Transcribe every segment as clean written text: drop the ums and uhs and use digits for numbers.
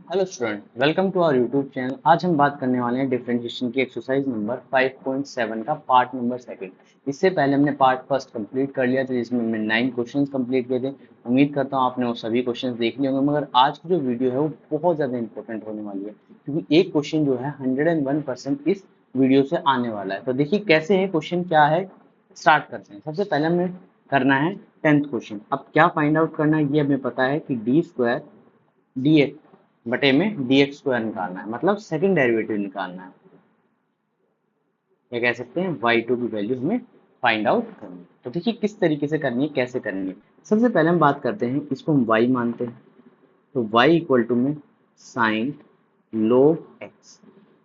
Hello student, welcome to our YouTube channel. आज हम बात करने वाले हैं डिफरेंशिएशन की एक्सरसाइज नंबर 5.7 का पार्ट नंबर सेकंड। इससे पहले हमने पार्ट फर्स्ट कंप्लीट कर लिया था, जिसमें हमने 9 क्वेश्चंस कंप्लीट किए थे। उम्मीद करता हूँ आपने वो सभी क्वेश्चंस देख लिए होंगे, मगर आज की जो वीडियो है वो बहुत ज़्यादा इंपॉर्टेंट होने वाली है, क्योंकि एक क्वेश्चन जो है 101% इस वीडियो से आने वाला है। तो देखिए कैसे है क्वेश्चन, क्या है, स्टार्ट करते हैं। सबसे पहले हमें करना है 10th क्वेश्चन। अब क्या फाइंड आउट करना है, ये हमें पता है कि डी स्क्वायर डी एक्स बटे में डी एक्स स्क्वायर निकालना है, मतलब सेकंड डेरिवेटिव निकालना है, या कह सकते हैं y2 की वैल्यू हमें फाइंड आउट करनी है। तो देखिए किस तरीके से करनी है, कैसे करनी है। सबसे पहले हम बात करते हैं, इसको हम y मानते हैं, तो y इक्वल टू में साइन log x।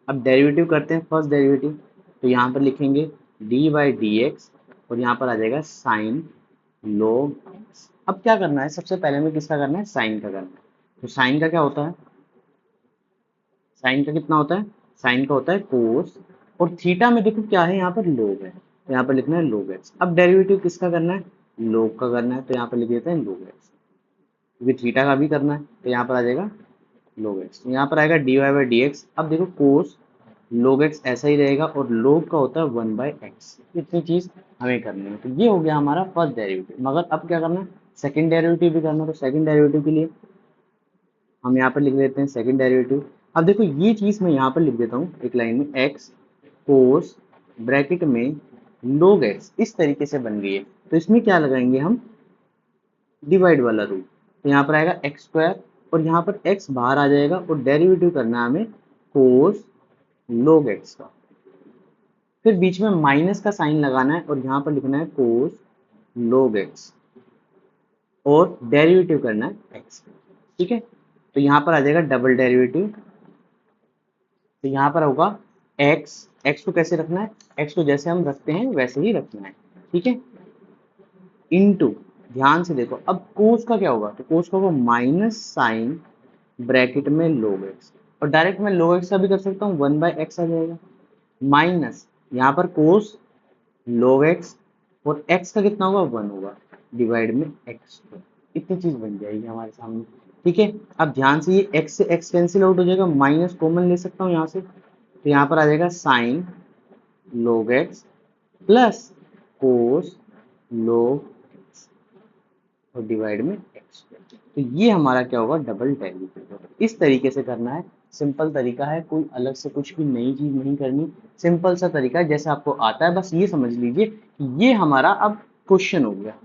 अब डेरिवेटिव करते हैं, फर्स्ट डेरिवेटिव, तो यहाँ पर लिखेंगे डी बाई डी एक्स, और यहाँ पर आ जाएगा साइन log x। अब क्या करना है, सबसे पहले हमें किसका करना है, साइन का करना है। तो साइन का क्या होता है, साइन का कितना होता है, साइन का होता है कोस, और थीटा में देखो क्या है, यहाँ पर लोग है, तो यहाँ पर लिखना है लोग एक्स। अब डेरिवेटिव किसका करना है, लोग का करना है, तो यहाँ पर लिख देते हैं लोग एक्स, क्योंकि थीटा का भी करना है, तो यहाँ पर आ जाएगा लोग एक्स। तो यहाँ पर आएगा D Y by D x. अब देखो कोस लोग एक्स ऐसा ही रहेगा, और लोग का होता है 1/x। इतनी चीज हमें करनी है। तो ये हो गया हमारा फर्स्ट डेरिवेटिव, मगर अब क्या करना है, सेकंड डेरिवेटिव भी करना है। तो सेकंड डेरिवेटिव के लिए हम यहाँ पर लिख देते हैं सेकंड डेरिवेटिव। अब देखो ये चीज मैं यहाँ पर लिख देता हूँ एक लाइन में, एक्स कोस ब्रैकेट में लोग एक्स, इस तरीके से बन गई है। तो इसमें क्या लगाएंगे हम, डिवाइड वाला रूल। तो यहाँ पर आएगा एक्स स्क्वायर, और यहाँ पर एक्स बाहर आ जाएगा, और डेरिवेटिव करना है हमें कोस लोग एक्स का। फिर बीच में माइनस का साइन लगाना है, और यहाँ पर लिखना है कोस लोग एक्स, और डेरिवेटिव करना है एक्स। ठीक है, तो यहाँ पर आ जाएगा डबल डेरिवेटिव। तो यहाँ पर होगा x, x को कैसे रखना है, x को जैसे हम रखते हैं वैसे ही रखना है। ठीक है, इनटू, ध्यान से देखो, अब कोस का क्या होगा, तो कोस का होगा माइनस साइन ब्रैकेट में log x, और डायरेक्ट मैं log x का भी कर सकता हूँ, 1/x आ जाएगा, माइनस यहाँ पर कोस log x, और x का कितना होगा, 1 होगा, डिवाइड में x। इतनी चीज बन जाएगी हमारे सामने। ठीक है, अब ध्यान से ये x से x कैंसिल आउट हो जाएगा, माइनस कॉमन ले सकता हूँ यहाँ से, तो यहाँ पर आ जाएगा sine log x plus cos log x, और डिवाइड में x। तो ये हमारा क्या होगा, डबल डेरिवेटिव होगा। इस तरीके से करना है, सिंपल तरीका है, कोई अलग से कुछ भी नई चीज नहीं करनी, सिंपल सा तरीका है जैसे आपको आता है। बस ये समझ लीजिए कि ये हमारा अब क्वेश्चन हो गया।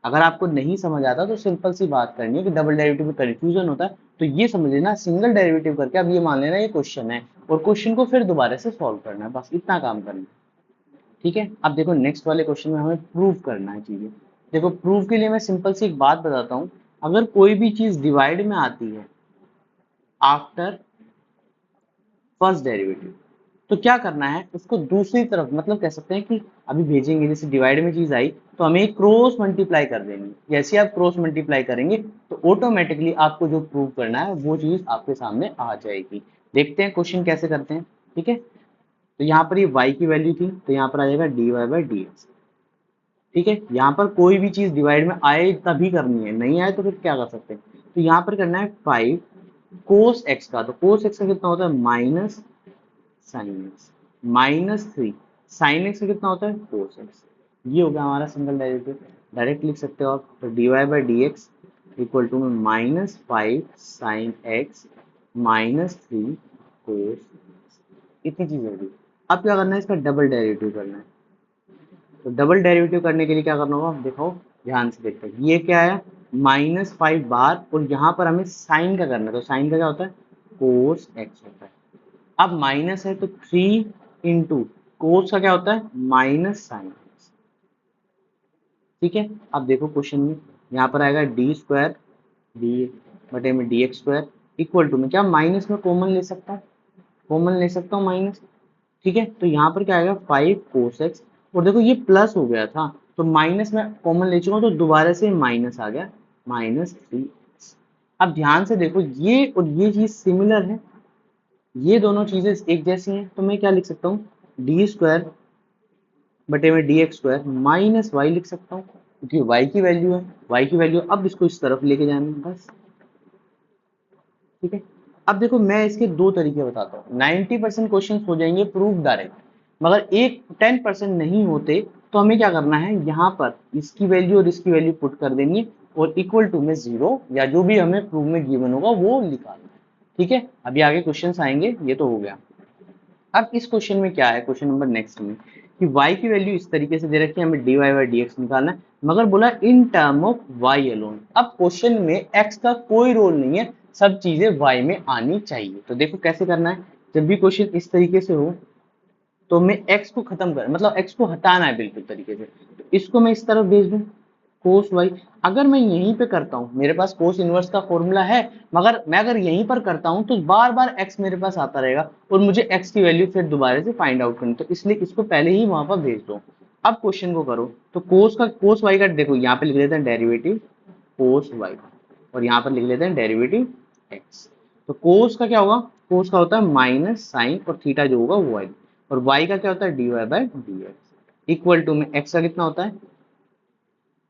अगर आपको नहीं समझ आता तो सिंपल सी बात करनी है कि डबल डेरिवेटिव में कंफ्यूजन होता है, तो ये समझ लेना सिंगल डेरिवेटिव करके अब ये मान लेना ये क्वेश्चन है, और क्वेश्चन को फिर दोबारा से सॉल्व करना है, बस इतना काम करना है। ठीक है, अब देखो नेक्स्ट वाले क्वेश्चन में हमें प्रूव करना है चीजें। देखो प्रूव के लिए मैं सिंपल सी एक बात बताता हूँ, अगर कोई भी चीज डिवाइड में आती है आफ्टर फर्स्ट डेरिवेटिव, तो क्या करना है, उसको दूसरी तरफ, मतलब कह सकते हैं कि अभी भेजेंगे, जैसे डिवाइड में चीज आई तो हमें क्रॉस मल्टीप्लाई कर देंगे। जैसे आप क्रॉस मल्टीप्लाई करेंगे तो ऑटोमेटिकली आपको जो प्रूव करना है वो चीज आपके सामने आ जाएगी। देखते हैं क्वेश्चन कैसे करते हैं। ठीक है, तो यहाँ पर ये y की वैल्यू थी, तो यहाँ पर आ जाएगा d Y by D x. ठीक है, यहाँ पर कोई भी चीज डिवाइड में आए तभी करनी है, नहीं आए तो फिर क्या कर सकते हैं। तो यहाँ पर करना है 5 कोस एक्स का, तो कोस एक्स का कितना होता है, minus sine x, -3 sine x का कितना होता है, कोस एक्स। ये हो गया हमारा सिंगल डेरिवेटिव, डायरेक्ट लिख सकते हो आप। तो d Y by D x equal to में -5 साइन एक्स -3 कोस, इतनी चीज होगी। अब क्या करना है, इसका डबल डेरिवेटिव करना है। तो डबल डेरिवेटिव करने के लिए क्या करना होगा, देखो ध्यान से देखते हैं, ये क्या है, -5 बार, और यहाँ पर हमें साइन का करना है, तो साइन का क्या होता है, कोस एक्स होता है। अब माइनस है तो 3 इंटू कोस का क्या होता है, माइनस साइन एक्स। ठीक है, अब देखो क्वेश्चन में यहाँ पर आएगा डी स्क्वायर डी बटे में d x square equal to में क्या, माइनस में कॉमन ले सकता हूँ, कॉमन ले सकता हूँ माइनस। ठीक है, तो यहाँ पर क्या आएगा 5 कोस एक्स, और देखो ये प्लस हो गया था, तो माइनस में कॉमन ले चुका हूँ, तो दोबारा से माइनस आ गया, -3। अब ध्यान से देखो ये और ये चीज सिमिलर है, ये दोनों चीजें एक जैसी हैं, तो मैं क्या लिख सकता हूँ, डी स्क्वायर बटे में d x square minus y लिख सकता हूँ, क्योंकि वाई की वैल्यू है, वाई की वैल्यू, अब इसको इस तरफ लेके जाना है बस। ठीक है। अब देखो मैं इसके दो तरीके बताता हूँ। 90% क्वेश्चन हो जाएंगे प्रूफ डायरेक्ट, मगर एक 10% नहीं होते तो हमें क्या करना है, यहाँ पर इसकी वैल्यू और इसकी वैल्यू पुट कर देनी है और इक्वल टू में जीरो या जो भी हमें प्रूफ में गिवन होगा वो निकालना है। ठीक है, अभी आगे क्वेश्चन आएंगे, ये तो हो गया। अब इस क्वेश्चन में क्या है, क्वेश्चन नंबर नेक्स्ट में कि y की वैल्यू इस तरीके से दे रखी है, हमें dy बाई dx निकालना है, मगर बोला in term of y alone. अब क्वेश्चन में x का कोई रोल नहीं है, सब चीजें y में आनी चाहिए। तो देखो कैसे करना है, जब भी क्वेश्चन इस तरीके से हो तो मैं x को खत्म कर, मतलब x को हटाना है बिल्कुल तरीके से, तो इसको मैं इस तरफ भेज दूं कोस वाई। अगर मैं यहीं पे करता हूँ, मेरे पास कोस इनवर्स का फॉर्मूला है, मगर मैं अगर यहीं पर करता हूँ तो बार बार x मेरे पास आता रहेगा और मुझे x की वैल्यू फिर दोबारा से फाइंड आउट करनी, तो इसलिए इसको पहले ही वहां पर भेज दो। अब क्वेश्चन को करो, तो कोस वाई का देखो यहाँ पे लिख लेते हैं डेरिवेटिव कोस वाई, और यहाँ पर लिख लेते हैं डेरिवेटिव x। तो कोस का क्या होगा, कोस का होता है माइनस साइन और थीटा जो होगा वो वाई, और वाई का क्या होता है d Y by D x, equal to में x का कितना होता है,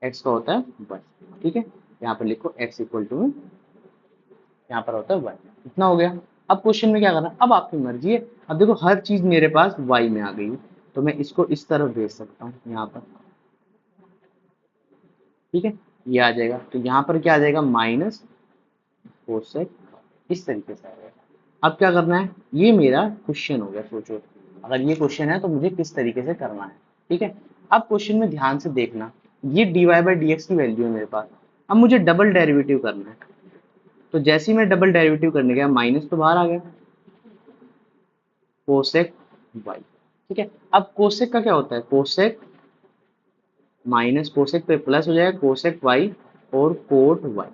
x का होता है 1। ठीक है, यहाँ पर लिखो x इक्वल टू, यहाँ पर होता है 1, इतना हो गया। अब क्वेश्चन में क्या करना है, अब आपकी मर्जी है। अब देखो हर चीज मेरे पास y में आ गई, तो मैं इसको इस तरफ भेज सकता हूँ यहाँ पर। ठीक है, ये आ जाएगा, तो यहाँ पर क्या आ जाएगा माइनस कोसेक, इस तरीके से आ जाएगा। अब क्या करना है, ये मेरा क्वेश्चन हो गया। सोचो अगर ये क्वेश्चन है तो मुझे किस तरीके से करना है। ठीक है, अब क्वेश्चन में ध्यान से देखना, ये dy बाई डी एक्स की वैल्यू है मेरे पास। अब मुझे डबल डेरिवेटिव करना है, तो जैसे ही मैं डबल डेरिवेटिव करने गया माइनस तो बाहर आ गया, कोसेक वाई। ठीक है, अब कोसेक का क्या होता है, कोसेक माइनस कोसेक पे प्लस हो जाएगा कोसेक वाई और कोट वाई।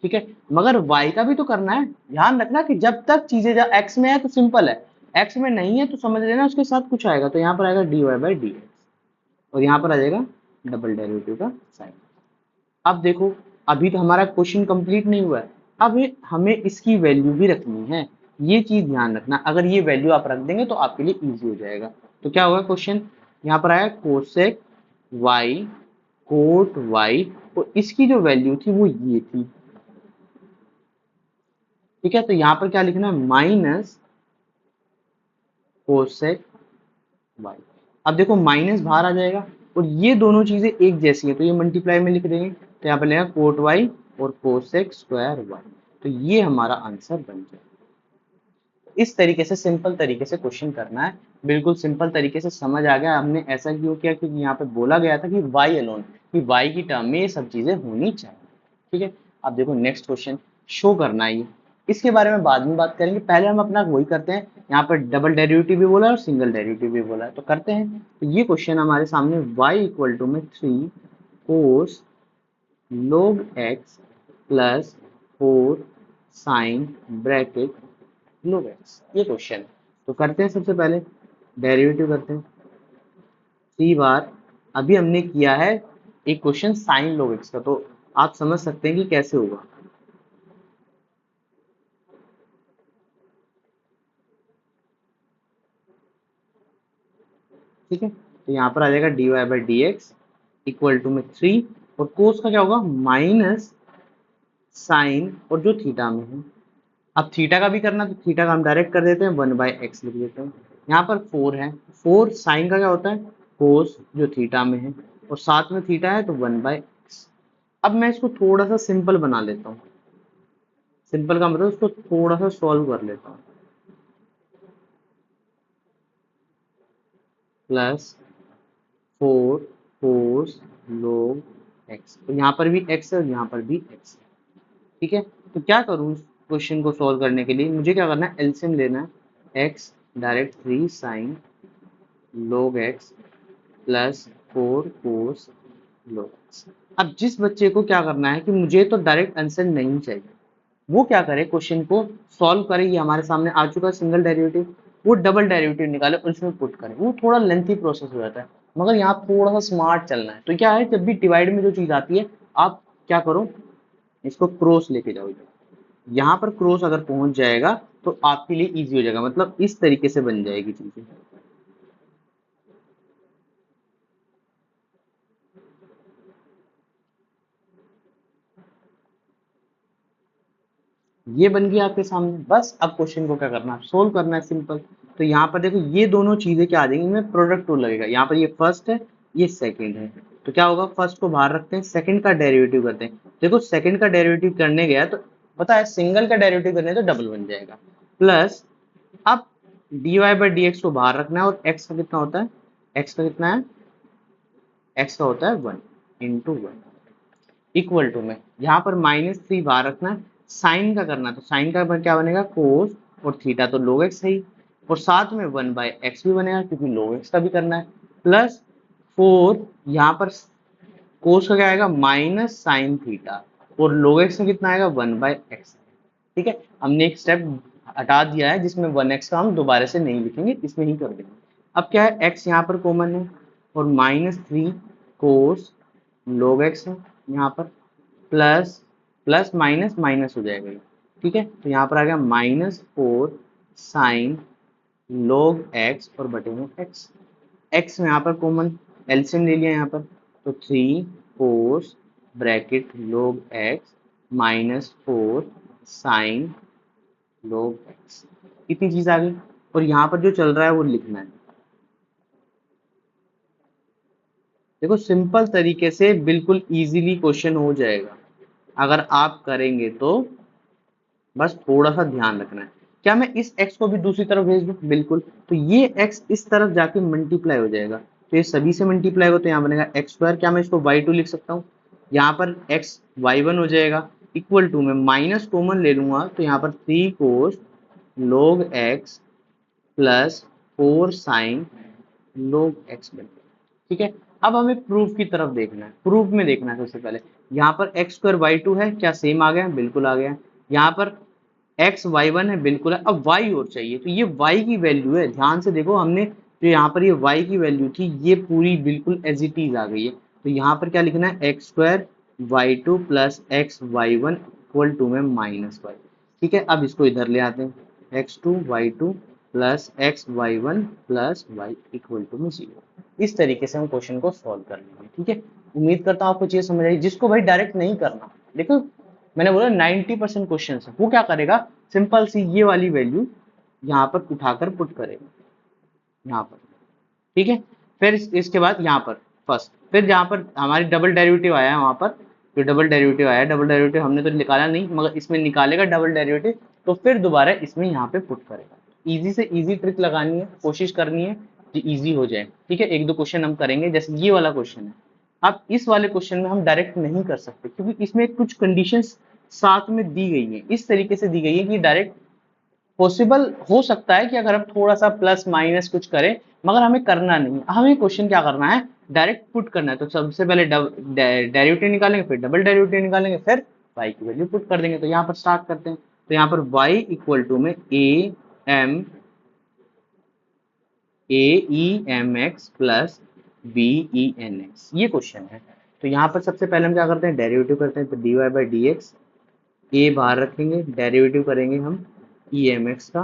ठीक है, मगर y का भी तो करना है, ध्यान रखना कि जब तक चीजें x में है तो सिंपल है, x में नहीं है तो समझ लेना उसके साथ कुछ आएगा, तो यहाँ पर आएगा dy बाई डी एक्स और यहाँ पर आ जाएगा डबल डेरिवेटिव का साइन। अब देखो अभी तो हमारा क्वेश्चन कंप्लीट नहीं हुआ है, अब हमें इसकी वैल्यू भी रखनी है, ये चीज ध्यान रखना। अगर ये वैल्यू आप रख देंगे तो आपके लिए इजी हो जाएगा। तो क्या होगा क्वेश्चन, यहाँ पर आया कोसेक वाई कोट वाई, और इसकी जो वैल्यू थी वो ये थी। ठीक है, तो यहाँ पर क्या लिखना है माइनस कोसेक वाई। अब देखो माइनस बाहर आ जाएगा और ये दोनों चीजें एक जैसी है तो ये मल्टीप्लाई में लिख देंगे, तो यहाँ पर लगेगा कोट वाई और कोसेक स्क्वायर वाई, तो ये हमारा आंसर बन जाएगा। इस तरीके से सिंपल तरीके से क्वेश्चन करना है, बिल्कुल सिंपल तरीके से समझ आ गया। हमने ऐसा क्यों किया, क्योंकि यहाँ पे बोला गया था कि वाई अलोन, कि वाई की टर्म में ये सब चीजें होनी चाहिए। ठीक है, अब देखो नेक्स्ट क्वेश्चन शो करना है, ये इसके बारे में बाद में बात करेंगे, पहले हम अपना वही करते हैं। यहाँ पर डबल डेरिवेटिव भी बोला है और सिंगल डेरिवेटिव भी बोला है, तो करते हैं। तो ये क्वेश्चन हमारे सामने y इक्वल टू में 3 cos log x plus 4 sine bracket log x, ये क्वेश्चन है। तो करते हैं, सबसे पहले डेरिवेटिव करते हैं 3 बार। अभी हमने किया है एक क्वेश्चन साइन log x का, तो आप समझ सकते हैं कि कैसे होगा। ठीक है, तो यहाँ पर आ जाएगा dy by D x equal to में 3, और कोस का क्या होगा माइनस साइन और जो थीटा में है। अब थीटा का भी करना, तो थीटा का हम डायरेक्ट कर देते हैं 1/x लिख देते हैं। यहाँ पर 4 है, 4 साइन का क्या होता है कोस जो थीटा में है, और साथ में थीटा है तो 1/x। अब मैं इसको थोड़ा सा सिंपल बना लेता हूँ, सिंपल का मतलब इसको थोड़ा सा सॉल्व कर लेता हूँ। प्लस 4 कोस log x, तो यहाँ पर भी x है और यहाँ पर भी x है। ठीक है, तो क्या करूँ इस क्वेश्चन को सॉल्व करने के लिए, मुझे क्या करना है एलसीएम लेना है, x direct 3 sine log x plus 4 cos log x। अब जिस बच्चे को क्या करना है कि मुझे तो डायरेक्ट आंसर नहीं चाहिए, वो क्या करे क्वेश्चन को सॉल्व करे, ये हमारे सामने आ चुका है सिंगल डेरिवेटिव, वो डबल डेरिवेटिव निकाले और उसमें पुट करे, वो थोड़ा लेंथी प्रोसेस हो जाता है। मगर यहाँ थोड़ा सा स्मार्ट चलना है, तो क्या है जब भी डिवाइड में जो चीज आती है आप क्या करो, इसको क्रॉस लेके जाओ, यहाँ पर क्रॉस अगर पहुंच जाएगा तो आपके लिए इजी हो जाएगा, मतलब इस तरीके से बन जाएगी चीजें। ये बन गया आपके सामने। बस अब क्वेश्चन को क्या करना है, सोल्व करना है, सिंपल। तो यहाँ पर देखो ये दोनों चीजें क्या आ जाएंगी, इनमें प्रोडक्ट रूल लगेगा। यहाँ पर ये फर्स्ट है, ये सेकंड है, तो क्या होगा, फर्स्ट को बाहर रखते हैं, सेकंड का डेरिवेटिव करते हैं। देखो सेकंड का डेरिवेटिव करने गया तो पता है सिंगल का डेरिवेटिव करने तो डबल बन जाएगा, प्लस अब dy बाई डी एक्स को बाहर रखना है, और x का कितना होता है, x का कितना है, x का होता है 1 इंटू 1 इक्वल टू में यहाँ पर -3 बाहर रखना है, साइन का करना है, तो साइन का क्या बनेगा, कोस, और थीटा तो log x है ही, और साथ में 1 बाई एक्स भी बनेगा क्योंकि log x का भी करना है, प्लस 4 यहाँ पर कोस का क्या आएगा, माइनस साइन थीटा, और log x में कितना आएगा, 1 बाई एक्स। ठीक है, हमने एक स्टेप हटा दिया है जिसमें 1x का हम दोबारा से नहीं लिखेंगे, इसमें ही कर देंगे। अब क्या है, x यहाँ पर कॉमन है, और -3 कोस log x है यहाँ पर, प्लस प्लस माइनस माइनस हो जाएगा ये। ठीक है, तो यहाँ पर आ गया -4 साइन log x और बटे में x। x में यहाँ पर कॉमन एलसीएम ले लिया यहाँ पर, तो 3 cos bracket log x -4 sine log x, इतनी चीज आ गई। और यहाँ पर जो चल रहा है वो लिखना है। देखो सिंपल तरीके से बिल्कुल इजीली क्वेश्चन हो जाएगा अगर आप करेंगे तो, बस थोड़ा सा ध्यान रखना है। क्या मैं इस x को भी दूसरी तरफ भेज दूं, बिल्कुल, तो ये x इस तरफ जाके मल्टीप्लाई हो जाएगा, तो ये सभी से मल्टीप्लाई होगा, तो यहाँ बनेगा एक्स स्क्वायर। क्या मैं इसको y2 लिख सकता हूँ, यहाँ पर x y1 हो जाएगा, इक्वल टू में माइनस कॉमन ले लूंगा, तो यहाँ पर 3 cos log x plus 4 sine log x बन गया। ठीक है, अब हमें प्रूफ की तरफ देखना है। प्रूफ में देखना है सबसे पहले, यहाँ पर एक्स स्क्वायर वाई टू है, क्या सेम आ गया, बिल्कुल आ गया। यहाँ पर एक्स वाई वन है, बिल्कुल है। अब वाई और चाहिए, तो ये वाई की वैल्यू है, ध्यान से देखो, हमने जो यहाँ पर ये वाई की वैल्यू थी ये पूरी बिल्कुल एज इट इज आ गई है। तो यहाँ पर क्या लिखना है, x square y two plus x y one equal to में -y। ठीक है, अब इसको इधर ले आते हैं, x two y two plus x y one plus y equal to में 0। इस तरीके से हम क्वेश्चन को सॉल्व कर लेंगे। ठीक है, उम्मीद करता हूँ आपको चीज समझ आई। जिसको भाई डायरेक्ट नहीं करना, देखो मैंने बोला 90% क्वेश्चन है, वो क्या करेगा, सिंपल सी ये वाली वैल्यू यहाँ पर उठाकर पुट करेगा यहाँ पर। ठीक है, फिर इसके बाद यहाँ पर फर्स्ट, फिर जहाँ पर हमारी डबल डेरिवेटिव आया है वहां पर, जो डबल डेरिवेटिव आया है, डबल डेरिवेटिव हमने तो निकाला नहीं मगर इसमें निकालेगा डबल डेरिवेटिव, तो फिर दोबारा इसमें यहाँ पे पुट करेगा। इजी से इजी ट्रिक लगानी है, कोशिश करनी है कि इजी हो जाए। ठीक है, एक दो क्वेश्चन हम करेंगे, जैसे ये वाला क्वेश्चन है। अब इस वाले क्वेश्चन में हम डायरेक्ट नहीं कर सकते क्योंकि इसमें कुछ कंडीशंस साथ में दी गई है, इस तरीके से दी गई है कि डायरेक्ट पॉसिबल हो सकता है कि अगर हम थोड़ा सा प्लस माइनस कुछ करें, मगर हमें करना नहीं है। हमें क्वेश्चन क्या करना है, डायरेक्ट पुट करना है। तो सबसे पहले डेरिवेटिव निकालेंगे, फिर डबल डेरिवेटिव निकालेंगे, फिर y की वैल्यू पुट कर देंगे। तो यहाँ पर स्टार्ट करते हैं, तो यहाँ पर y इक्वल टू में aemx प्लस benx, ये क्वेश्चन है। तो यहाँ पर सबसे पहले हम क्या करते हैं, डेरिवेटिव करते हैं, तो dy बाई डी एक्स, ए बाहर रखेंगे, डेरिवेटिव करेंगे हम ई एम एक्स का,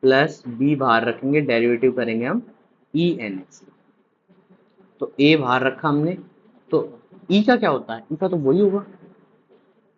प्लस बी बाहर रखेंगे, डेरिवेटिव करेंगे हम ई एन एक्स। तो ए बाहर रखा हमने, तो ई का क्या होता है, ई का तो वही होगा,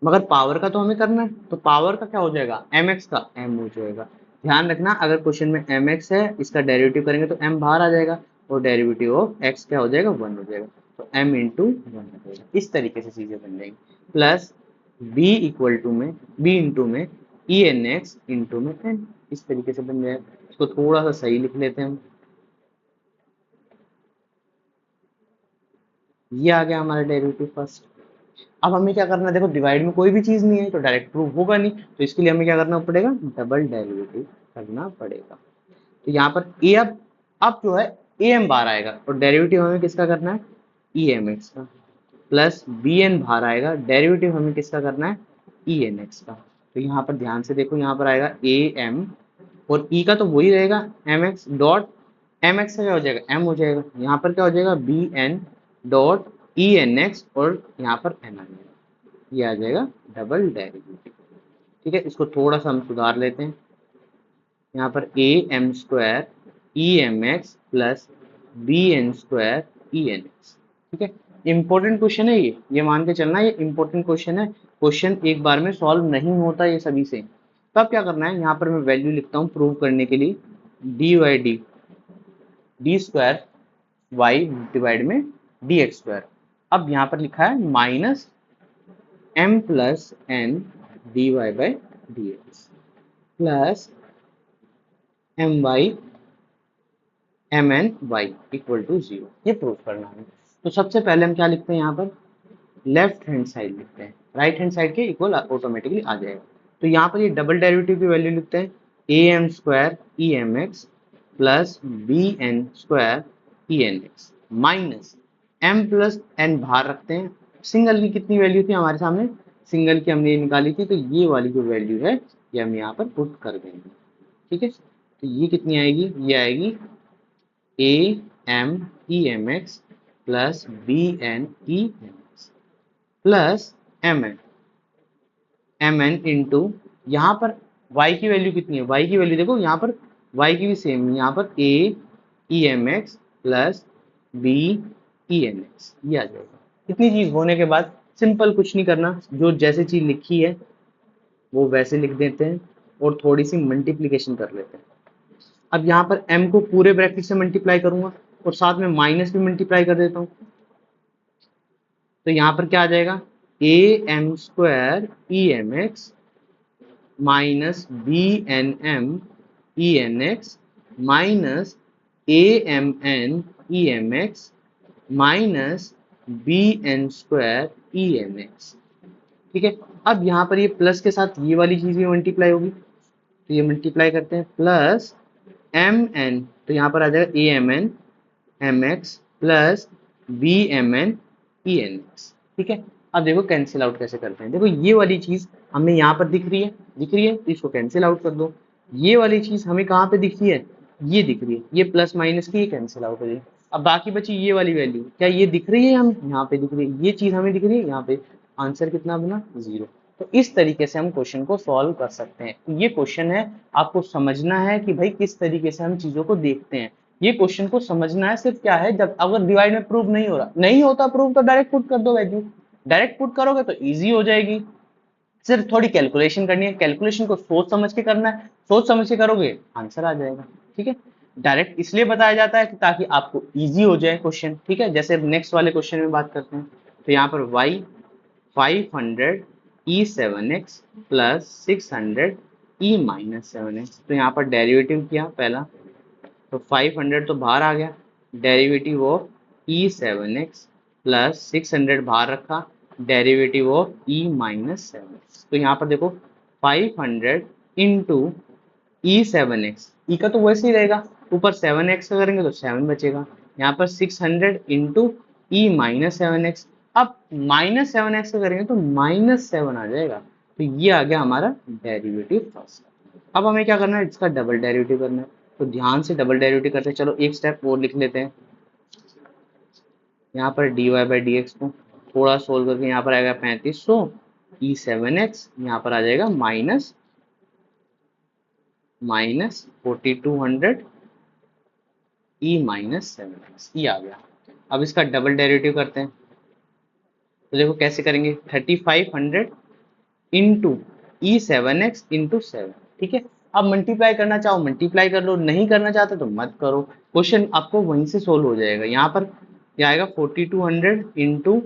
मगर पावर का तो हमें करना है, तो पावर का क्या हो जाएगा, एम एक्स का एम हो जाएगा। ध्यान रखना, अगर क्वेश्चन में एम एक्स है, इसका डेरिवेटिव करेंगे तो एम बाहर आ जाएगा, और डेरिवेटिव ऑफ एक्स क्या हो जाएगा, 1 हो जाएगा, तो एम इंटू 1 हो जाएगा। इस तरीके से चीजें बन जाएंगी, प्लस बी इक्वल टू में बी इंटू में ई एन एक्स इंटू में एन, इस तरीके से बन जाएगा। इसको थोड़ा सा सही लिख लेते हैं हम, ये आ गया हमारा डेरिवेटिव फर्स्ट। अब हमें क्या करना है, देखो डिवाइड में कोई भी चीज नहीं है तो डायरेक्ट प्रूफ होगा नहीं, तो इसके लिए हमें क्या करना पड़ेगा, डबल डेरिवेटिव करना पड़ेगा। तो यहाँ पर ए अब जो है ए एम बाहर आएगा, और डेरिवेटिव हमें किसका करना है, ई एम एक्स का, प्लस बी एन बाहर आएगा, डेरिवेटिव हमें किसका करना है, ई एन एक्स का। तो यहाँ पर ध्यान से देखो, यहाँ पर आएगा ए एम, और ई का तो वही रहेगा m x dot, m x का क्या हो जाएगा, एम हो जाएगा, यहाँ पर क्या हो जाएगा, b n dot e n x, और यहाँ पर एन आ जाएगा, ये आ जाएगा डबल डेरिवेटिव। ठीक है, इसको थोड़ा सा हम सुधार लेते हैं, यहाँ पर a m square e m x plus b n square e n x. ठीक है, इंपॉर्टेंट क्वेश्चन है ये मान के चलना, ये इंपॉर्टेंट क्वेश्चन है। क्वेश्चन एक बार में सॉल्व नहीं होता ये सभी से, तब क्या करना है, यहाँ पर मैं वैल्यू लिखता हूँ प्रूव करने के लिए, d y d square y divide में डी एक्स स्क्वायर। अब यहाँ पर लिखा है minus m plus n d Y by D x plus m y m n y equal to 0, ये प्रूव करना है। तो सबसे पहले हम क्या लिखते हैं, यहाँ पर लेफ्ट हैंड साइड लिखते हैं, राइट हैंड साइड के इक्वल ऑटोमेटिकली आ जाएगा। तो यहाँ पर ये डबल डेरिवेटिव की वैल्यू लिखते हैं, a m square e m x plus b n square e n x minus m plus n बाहर रखते हैं। सिंगल की कितनी वैल्यू थी हमारे सामने, सिंगल की हमने निकाली थी, तो ये वाली जो वैल्यू है ये हम यहाँ पर पुट कर देंगे। ठीक है, तो ये कितनी आएगी, ये आएगी a m e m x plus b n e m x plus m n into, यहाँ पर y की वैल्यू कितनी है, y की वैल्यू देखो यहाँ पर y की भी सेम, यहाँ पर a e m x plus b e n x, ये आ जाएगा। इतनी चीज होने के बाद सिंपल कुछ नहीं करना, जो जैसे चीज लिखी है वो वैसे लिख देते हैं और थोड़ी सी मल्टीप्लीकेशन कर लेते हैं। अब यहाँ पर m को पूरे ब्रैकेट से मल्टीप्लाई करूंगा और साथ में माइनस भी मल्टीप्लाई कर देता हूँ, तो यहाँ पर क्या आ जाएगा, a m square e m x minus b n m e n x minus a m n e m x minus b n square e n x. ठीक है, अब यहाँ पर ये प्लस के साथ ये वाली चीज भी मल्टीप्लाई होगी, तो ये मल्टीप्लाई करते हैं, प्लस एम एन, तो यहाँ पर आ जाएगा a m n m x plus b m n e n x. ठीक है, अब देखो कैंसिल आउट कैसे करते हैं, देखो ये वाली चीज हमें यहाँ पर दिख रही है तो इसको कैंसिल आउट कर दो। ये वाली चीज हमें कहाँ पे दिख रही है, ये दिख रही है, ये प्लस माइनस की, ये कैंसिल आउट हो जाए। अब बाकी बची ये वाली वैल्यू, क्या ये दिख रही है, हम यहाँ पे दिख रही है, ये चीज हमें दिख रही है, यहाँ पे आंसर कितना बना 0। तो इस तरीके से हम क्वेश्चन को सॉल्व कर सकते हैं। तो ये क्वेश्चन है, आपको समझना है कि भाई किस तरीके से हम चीजों को देखते हैं। ये क्वेश्चन को समझना है सिर्फ क्या है, जब अगर डिवाइड में प्रूव नहीं हो रहा, नहीं होता प्रूव, तो डायरेक्ट पुट कर दो वैल्यू, डायरेक्ट पुट करोगे तो इजी हो जाएगी। सिर्फ थोड़ी कैलकुलेशन करनी है, कैलकुलेशन को सोच समझ के करना है, सोच समझ के करोगे आंसर आ जाएगा। ठीक है, डायरेक्ट इसलिए बताया जाता है कि ताकि आपको इजी हो जाए क्वेश्चन। ठीक है, जैसे नेक्स्ट वाले क्वेश्चन में बात करते हैं, तो यहाँ पर y 500 e7x प्लस 600 e-7x, तो यहाँ पर डेरिवेटिव किया पहला, तो 500 तो बाहर आ गया, डेरिवेटिव ऑफ e7x प्लस 600 बाहर रखा, डेरिवेटिव ऑफ e-7x। तो यहाँ पर देखो 500 इंटू e7x, ई का तो वैसे ही रहेगा, ऊपर 7x का करेंगे तो 7 बचेगा, यहाँ पर 600 इंटू e-7x, अब -7x का करेंगे तो -7 आ जाएगा। तो ये आ गया हमारा डेरिवेटिव फर्स्ट। अब हमें क्या करना है, इसका डबल डेरिवेटिव करना है, तो ध्यान से डबल डेरिवेटिव करते हैं। चलो एक स्टेप और लिख लेते हैं, यहाँ पर dy बाई डी एक्स को थोड़ा सोल्व करके यहाँ पर आएगा 3500 e7x, यहाँ पर आ जाएगा माइनस 4200 e-7x, ये आ गया। अब इसका डबल डेरिवेटिव करते हैं, तो देखो कैसे करेंगे, 3500 इंटू e7x इंटू 7। ठीक है, अब मल्टीप्लाई करना चाहो मल्टीप्लाई कर लो, नहीं करना चाहते तो मत करो, क्वेश्चन आपको वहीं से सोल्व हो जाएगा। यहाँ पर क्या आएगा 4200 इंटू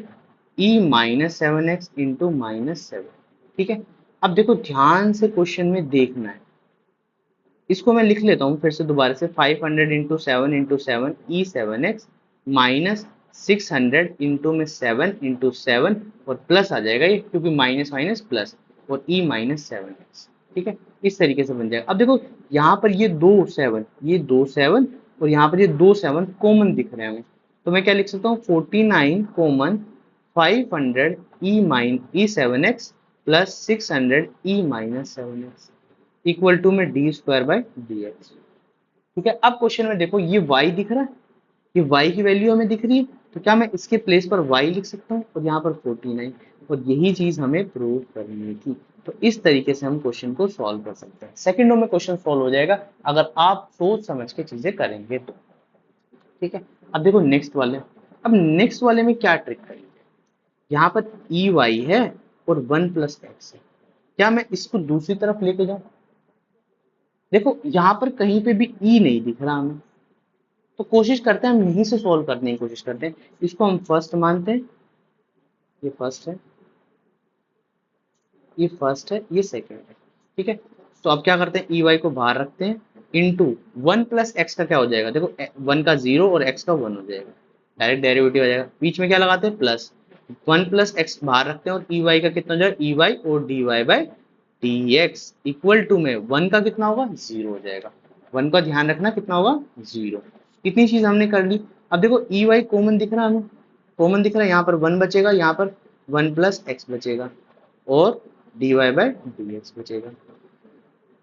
e-7x इंटू -7। ठीक है, अब देखो ध्यान से क्वेश्चन में देखना है, इसको मैं लिख लेता हूँ फिर से दोबारा से, 500 into 7 into 7 e7x minus 600 into में 7 इंटू 7 और प्लस आ जाएगा ये, क्योंकि माइनस माइनस प्लस, और e-7x। ठीक है, इस तरीके से बन जाएगा। अब देखो यहाँ पर ये 2 7, ये 2 7 और यहाँ पर ये 2 7 कॉमन दिख रहे हैं हमें, तो मैं क्या लिख सकता हूँ 49 common 500 e-7x plus 600 e-7x equal to में D square by D x. ठीक है, अब क्वेश्चन में देखो ये y दिख रहा है, ये y की वैल्यू हमें दिख रही है, तो क्या मैं इसके प्लेस पर y लिख सकता हूँ और यहाँ पर 49, और यही चीज हमें प्रूव करनी थी। तो इस तरीके से हम क्वेश्चन को सॉल्व कर सकते हैं, सेकंडों में क्वेश्चन सॉल्व हो जाएगा अगर आप सोच समझ के चीजें करेंगे तो। ठीक है, अब देखो नेक्स्ट वाले, अब नेक्स्ट वाले में क्या ट्रिक करेंगे, यहाँ पर ई वाई है और 1 प्लस एक्स है, क्या मैं इसको दूसरी तरफ लेके जाऊं, देखो यहाँ पर कहीं पे भी ई नहीं दिख रहा हमें, तो कोशिश करते हैं हम यहीं से सॉल्व करने की कोशिश करते हैं। इसको हम फर्स्ट मानते हैं, ये फर्स्ट है, ये फर्स्ट है, ये सेकंड है, ठीक है। तो अब क्या करते हैं, ई वाई को बाहर रखते हैं, इंटू वन प्लस एक्स का क्या हो जाएगा, देखो वन का जीरो और एक्स का वन हो जाएगा, डायरेक्ट डेरिवेटिव आ जाएगा। बीच में क्या लगाते हैं, प्लस, वन प्लस एक्स बाहर रखते हैं और ई वाई का कितना हो जाएगा, ई वाई और d Y by D x equal to में वन का कितना होगा, जीरो हो जाएगा। वन का ध्यान रखना कितना होगा, जीरो। इतनी चीज हमने कर ली। अब देखो ई वाई कॉमन दिख रहा है हमें, कॉमन दिख रहा है, यहाँ पर वन बचेगा, यहाँ पर वन प्लस एक्स बचेगा और d Y by D x बचेगा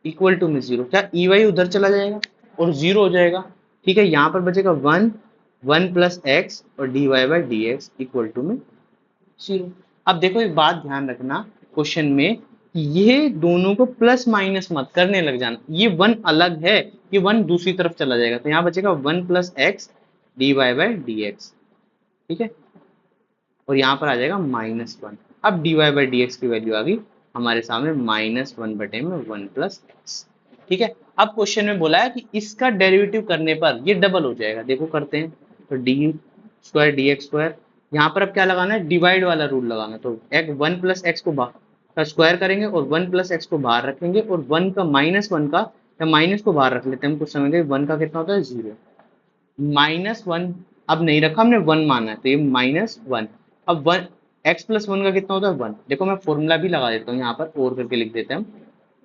इक्वल टू में जीरो। क्या ई वाई उधर चला जाएगा और जीरो हो जाएगा, ठीक है। यहाँ पर बचेगा वन, वन प्लस एक्स और d Y by D x equal to में जीरो। अब देखो एक बात ध्यान रखना क्वेश्चन में, ये दोनों को प्लस माइनस मत करने लग जाना, ये वन अलग है, ये वन दूसरी तरफ चला जाएगा, तो यहाँ बचेगा one plus x d Y by D x, ठीक है। और यहाँ पर आ जाएगा माइनस वन। अब d Y by D x की वैल्यू आ गई हमारे सामने माइनस वन बटे में वन प्लस एक्स, ठीक है। अब क्वेश्चन में बोला है कि इसका डेरिवेटिव करने पर ये डबल हो जाएगा, देखो करते हैं। तो D square D x square, यहाँ पर अब क्या लगाना है, डिवाइड वाला रूल लगाना। तो एक वन प्लस एक्स को का स्क्वायर करेंगे और वन प्लस एक्स को बाहर रखेंगे और वन का माइनस वन का, या माइनस को बाहर रख लेते हैं हम कुछ समय के, वन का कितना होता है, जीरो। माइनस वन अब नहीं रखा हमने, वन माना है, तो ये माइनस वन। अब वन, एक्स प्लस वन का कितना होता है, वन। देखो मैं फॉर्मूला भी लगा देता हूँ यहाँ पर, और करके लिख देते हैं हम।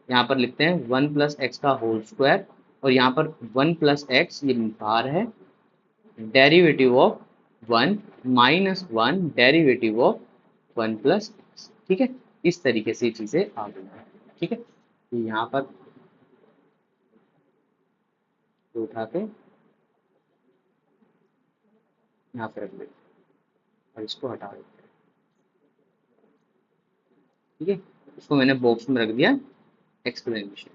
यहाँ पर लिखते हैं वन प्लस एक्स का होल स्क्वायर और यहाँ पर वन प्लस एक्स, ये बाहर है, derivative of one minus one derivative of one plus x, ठीक है। इस तरीके से चीजें आ गई हैं, ठीक है। तो यहाँ पर उठा के यहाँ पे रख देते हैं और इसको हटा देते हैं, ठीक है। इसको मैंने बॉक्स में रख दिया एक्सप्लेनेशन,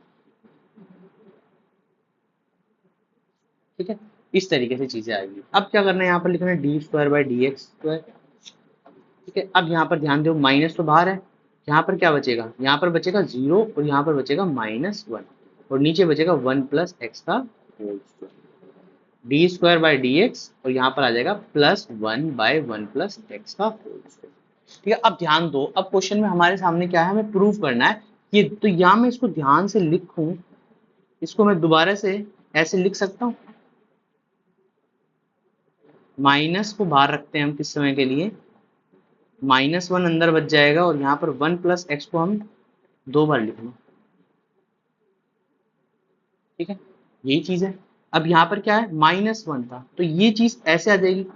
ठीक है। इस तरीके से चीजें आएगी। अब क्या करना है, यहाँ पर लिखना है D square by D x square, ठीक है। अब यहाँ पर ध्यान दो, माइनस तो बाहर है, यहाँ पर क्या बचेगा, यहाँ पर बचेगा जीरो और यहाँ पर बचेगा माइनस वन और नीचे बचेगा वन प्लस एक्स का whole square, d square by D x और यहाँ पर आ जाएगा plus one by one plus x का होल स्क्वायर, ठीक है। अब ध्यान दो, अब क्वेश्चन में हमारे सामने क्या है, हमें प्रूफ करना है ये। तो यहाँ मैं इसको ध्यान से लिखूं, इसको मैं दोबारा से ऐसे लिख सकता हूँ, माइनस को बाहर रखते हैं हम किस समय के लिए, माइनस वन अंदर बच जाएगा और यहाँ पर वन प्लस एक्स को हम दो बार लिखेंगे, ठीक है। यही चीज है। अब यहाँ पर क्या है, माइनस वन था, तो ये चीज ऐसे आ जाएगी,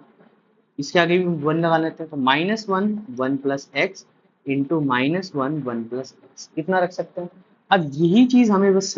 इसके आगे भी वन लगा लेते हैं, तो minus one one plus x into minus one one plus x, इतना रख सकते हैं। अब यही चीज हमें बस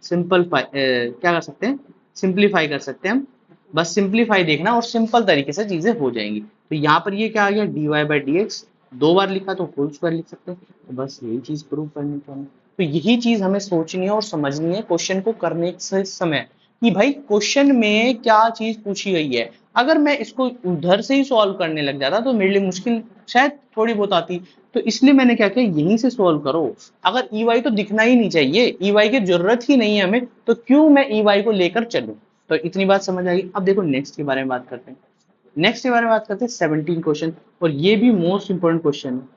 सिंपल क्या कर सकते हैं, सिंप्लीफाई कर सकते हैं हम। बस सिंप्लीफाई देखना और सिंपल तरीके से चीजें हो जाएंगी। तो यहाँ पर ये क्या आ गया, d Y by D x, दो बार लिखा तो होल स्क्वायर लिख सकते हैं। तो बस यही चीज प्रूव करनी चाहिए। तो यही चीज हमें सोचनी है और समझनी है क्वेश्चन को करने से समय, कि भाई क्वेश्चन में क्या चीज पूछी गई है। अगर मैं इसको उधर से ही सॉल्व करने लग जाता तो मेरे लिए मुश्किल शायद थोड़ी बहुत आती। तो इसलिए मैंने क्या किया, यहीं से सॉल्व करो। अगर ई वाई तो दिखना ही नहीं चाहिए, ई वाई की जरूरत ही नहीं है हमें, तो क्यों मैं ई वाई को लेकर चलूं। तो इतनी बात समझ आ गई। अब देखो नेक्स्ट के बारे में बात करते हैं। नेक्स्ट के बारे में बात करते हैं 17 क्वेश्चन, और ये भी मोस्ट इंपोर्टेंट क्वेश्चन है,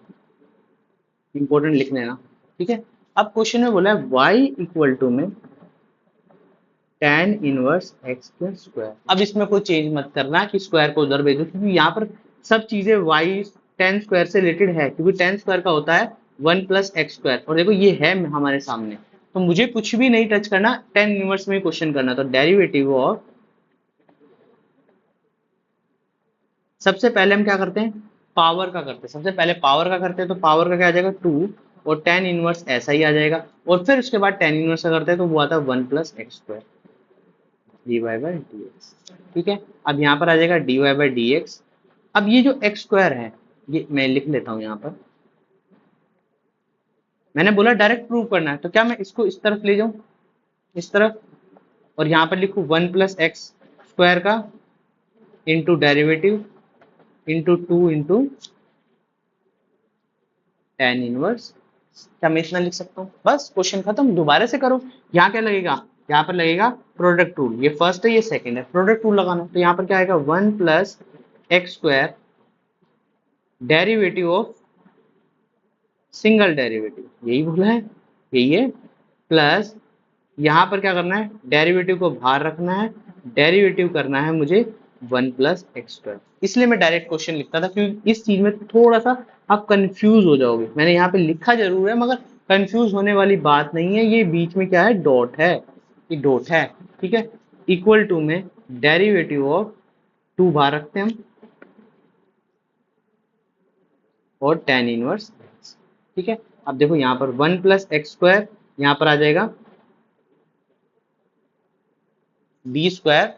इंपोर्टेंट लिख लेना, ठीक है। अब क्वेश्चन में बोला है y इक्वल टू में tan inverse x plus square. अब इसमें कोई चेंज मत करना कि स्क्वायर को उधर भेजो, क्योंकि यहाँ पर सब चीजें y tan स्क्वायर से रिलेटेड है, क्योंकि tan स्क्वायर का होता है वन प्लस एक्स स्क्वायर, और देखो ये है हमारे सामने, तो मुझे कुछ भी नहीं टच करना, tan इनवर्स में क्वेश्चन करना। तो डेरिवेटिव ऑफ, सबसे पहले हम क्या करते हैं, पावर का करते हैं, सबसे पहले पावर का करते हैं। तो पावर का क्या आ जाएगा, टू, और tan इनवर्स ऐसा ही आ जाएगा, और फिर उसके बाद tan इनवर्स का करते हैं तो वो आता है one plus x square d Y by D x, ठीक है। अब यहाँ पर आ जाएगा d Y by D x. अब ये जो एक्स स्क्वायर है, ये मैं लिख लेता हूँ यहाँ पर, मैंने बोला डायरेक्ट प्रूव करना है, तो क्या मैं इसको इस तरफ ले जाऊं, इस तरफ, और यहाँ पर लिखूं वन प्लस एक्स स्क्वायर का into derivative into two into tan inverse. क्या मैं इतना लिख सकता हूँ, बस क्वेश्चन खत्म, दोबारा से करो। यहाँ क्या लगेगा, यहाँ पर लगेगा प्रोडक्ट रूल, ये फर्स्ट है ये सेकंड है, प्रोडक्ट रूल लगाना है। तो यहाँ पर क्या आएगा 1 plus x square derivative of single derivative, यही बोला है, यही है, प्लस यहाँ पर क्या करना है, डेरिवेटिव को बाहर रखना है, डेरिवेटिव करना है मुझे 1 प्लस एक्स स्क्वायर। इसलिए मैं डायरेक्ट क्वेश्चन लिखता था, क्योंकि इस चीज में थोड़ा सा आप कंफ्यूज हो जाओगे। मैंने यहाँ पे लिखा जरूर है मगर कंफ्यूज होने वाली बात नहीं है। ये बीच में क्या है, डॉट है, ये डॉट है, ठीक है। इक्वल टू में डेरिवेटिव ऑफ 2 बाहर रखते हैं हम, और tan इनवर्स x, ठीक है। अब देखो यहाँ पर 1 प्लस एक्स स्क्वायर, यहाँ पर आ जाएगा डी स्क्वायर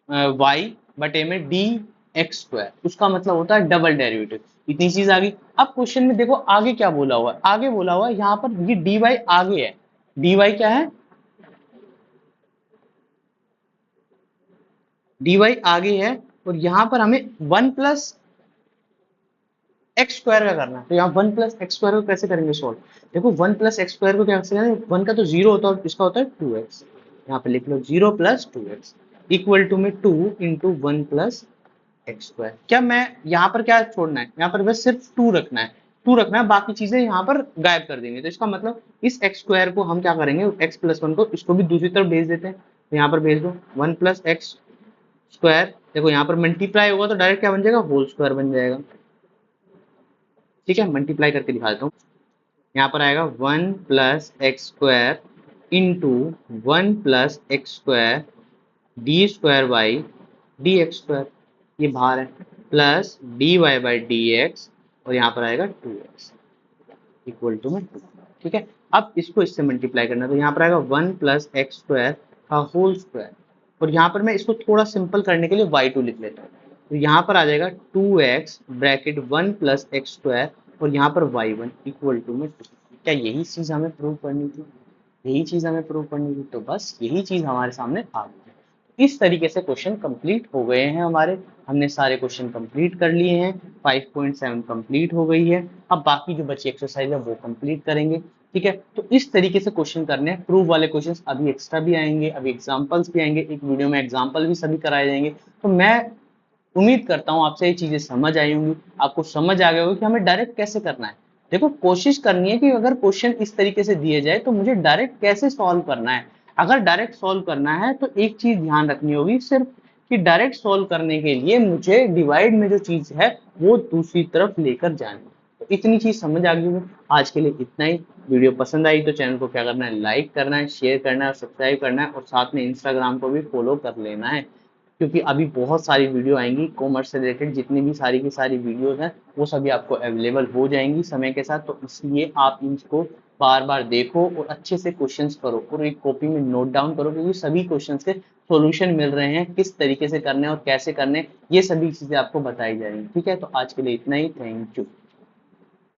वाई बटे में डी एक्स स्क्वायर, उसका मतलब होता है डबल डेरिवेटिव। इतनी चीज आ गई। अब क्वेश्चन में देखो आगे क्या बोला हुआ है, आगे बोला हुआ है यहाँ पर ये डी वाई आगे है, डी वाई क्या है, डी वाई आगे है, और यहाँ पर हमें 1 प्लस एक्स स्क्वायर का करना है। तो यहाँ 1 प्लस एक्स स्क्वायर को कैसे करेंगे सॉल्व, देखो 1 प्लस एक्स स्क्वायर को कैसे करेंगे, 1 का तो 0 होता है और इसका होता है 2x, यहाँ पे लिख लो 0 प्लस 2x इक्वल टू में 2 इंटू 1 प्लस एक्स स्क्वायर। क्या मैं यहाँ पर क्या छोड़ना है, यहाँ पर बस सिर्फ 2 रखना है, 2 रखना है, बाकी चीजें यहाँ पर गायब कर देंगे। तो इसका मतलब इस एक्स स्क्वायर को हम क्या करेंगे, एक्स प्लस 1 को इसको भी दूसरी तरफ भेज देते हैं। तो यहाँ पर भेज दो 1 प्लस एक्स स्क्वायर, देखो यहाँ पर मल्टीप्लाई होगा तो डायरेक्ट क्या बन जाएगा, होल स्क्वायर बन जाएगा, ठीक है। मल्टीप्लाई करके दिखा देता हूँ, यहाँ पर आएगा 1 plus x square into 1 plus x square d square by D x square, ये बाहर है, plus d Y by D x, और यहाँ पर आएगा 2x इक्वल टू में 2, ठीक है। अब इसको इससे मल्टीप्लाई करना, तो यहाँ पर आएगा 1 प्लस एक्स स्क्वायर का होल स्क्वायर, और यहाँ पर मैं इसको थोड़ा सिंपल करने के लिए y2 लिख लेता हूँ। तो यहाँ पर आ जाएगा 2x bracket 1 plus x square, और यहाँ पर y1 इक्वल टू में 2। क्या यही चीज हमें प्रूव करनी थी, यही चीज हमें प्रूव करनी थी, तो बस यही चीज हमारे सामने आ गई। इस तरीके से क्वेश्चन कंप्लीट हो गए हैं हमारे, हमने सारे क्वेश्चन कंप्लीट कर लिए हैं, 5.7 कंप्लीट हो गई है। अब बाकी जो बची एक्सरसाइज है वो कंप्लीट करेंगे, ठीक है। तो इस तरीके से क्वेश्चन करने हैं, प्रूफ वाले क्वेश्चंस अभी एक्स्ट्रा भी आएंगे, अभी एग्जांपल्स भी आएंगे, एक वीडियो में एग्जांपल भी सभी कराए जाएंगे। तो मैं उम्मीद करता हूँ आपसे ये चीजें समझ आई होंगी, आपको समझ आ गया होगा कि हमें डायरेक्ट कैसे करना है। देखो कोशिश करनी है कि अगर क्वेश्चन इस तरीके से दिए जाए तो मुझे डायरेक्ट कैसे सॉल्व करना है। अगर डायरेक्ट सॉल्व करना है तो एक चीज ध्यान रखनी होगी सिर्फ, कि डायरेक्ट सॉल्व करने के लिए मुझे डिवाइड में जो चीज है वो दूसरी तरफ लेकर जानी। तो इतनी चीज समझ आ गई है। आज के लिए इतना ही। वीडियो पसंद आई तो चैनल को क्या करना है, लाइक करना है, शेयर करना है और सब्सक्राइब करना है, और साथ में इंस्टाग्राम को भी फॉलो कर लेना है, क्योंकि अभी बहुत सारी वीडियो आएंगी कॉमर्स से रिलेटेड, जितनी भी सारी की सारी वीडियोस हैं वो सभी आपको अवेलेबल हो जाएंगी समय के साथ। तो इसलिए आप इनको बार बार देखो और अच्छे से क्वेश्चंस करो और एक कॉपी में नोट डाउन करो, क्योंकि सभी क्वेश्चंस के सॉल्यूशन मिल रहे हैं, किस तरीके से करने और कैसे करने, ये सभी चीजें आपको बताई जा रही हैं, ठीक है। तो आज के लिए इतना ही, थैंक यू।